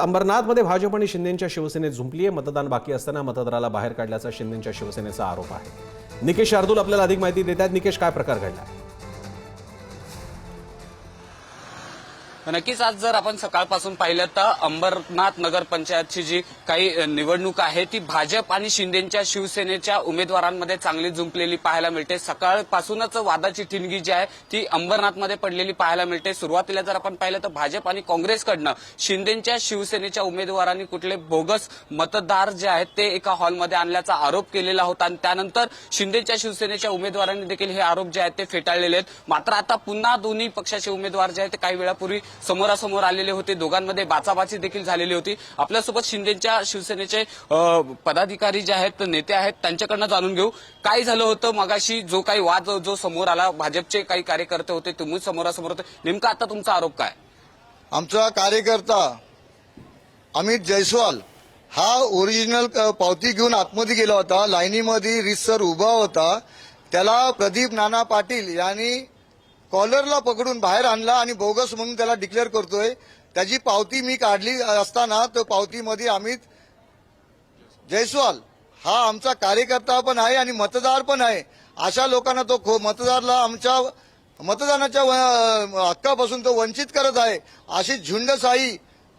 अंबरनाथमध्ये भाजप आणि शिंदेच्या शिवसेनेत झुंपलीये. मतदान बाकी असताना मतदाराला बाहेर काढल्याचा शिंदेच्या शिवसेनेचा आरोप आहे. निकेश शार्दूल आपल्याला अधिक माहिती देतात. निकेश, काय प्रकार घडला? नक्कीच आज जर आपण सकाळपासून पाहिलं तर अंबरनाथ नगर पंचायतची जी काही निवडणूक आहे ती भाजप आणि शिंदेच्या शिवसेनेच्या उमेदवारांमध्ये चांगली जुंपलेली पाहायला मिळते. सकाळपासूनच वादाची ठिणगी जी आहे ती अंबरनाथमध्ये पडलेली पाहायला मिळते. सुरुवातीला जर आपण पाहिलं तर भाजप आणि काँग्रेसकडनं शिंदेच्या शिवसेनेच्या उमेदवारांनी कुठले बोगस मतदार जे आहेत ते एका हॉलमध्ये आणल्याचा आरोप केलेला होता आणि त्यानंतर शिंदेच्या शिवसेनेच्या उमेदवारांनी देखील हे आरोप जे आहेत ते फेटाळलेले आहेत. मात्र आता पुन्हा दोन्ही पक्षाचे उमेदवार जे आहेत ते काही वेळापूर्वी समोरासमोर आलेले होते. दोघांमध्ये बाचाबाची देखील झालेली होती. आपल्यासोबत शिंदेच्या शिवसेनेचे पदाधिकारी जे आहेत नेते आहेत त्यांच्याकडनं जाणून घेऊ काय झालं होतं मगाशी. जो काही वाद जो समोर आला, भाजपचे काही कार्यकर्ते होते, तुम्ही समोरासमोर होते, नेमका आता तुमचा आरोप काय? आमचा कार्यकर्ता अमित जयस्वाल हा ओरिजिनल पावती घेऊन आतमध्ये गेला होता. लाईनीमध्ये रितसर उभा होता. त्याला प्रदीप नाना पाटील यांनी कॉलरला पकडून बाहेर आणला आणि बोगस म्हणून त्याला डिक्लेअर करतोय. त्याची पावती मी काढली असताना तो पावतीमध्ये अमित जयस्वाल हा आमचा कार्यकर्ता पण आहे आणि मतदार पण आहे. अशा लोकांना तो मतदारला आमच्या मतदानाच्या हक्कापासून तो वंचित करत आहे. अशी झुंडशाही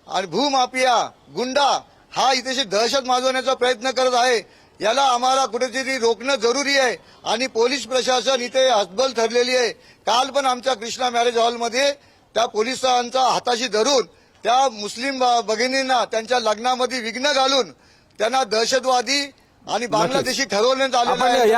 आणि भूमाफिया गुंडा हा इथे दहशत माजवण्याचा प्रयत्न करत आहे. याला आम्हाला कुठेतरी रोखणं जरुरी आहे आणि पोलीस प्रशासन इथे हतबल ठरलेली आहे. काल पण आमच्या कृष्णा मॅरेज हॉलमध्ये त्या पोलिसांचा हाताशी धरून त्या मुस्लिम भगिनींना त्यांच्या लग्नामध्ये विघ्न घालून त्यांना दहशतवादी आणि बांगलादेशी ठरवण्यात आलेलं आहे.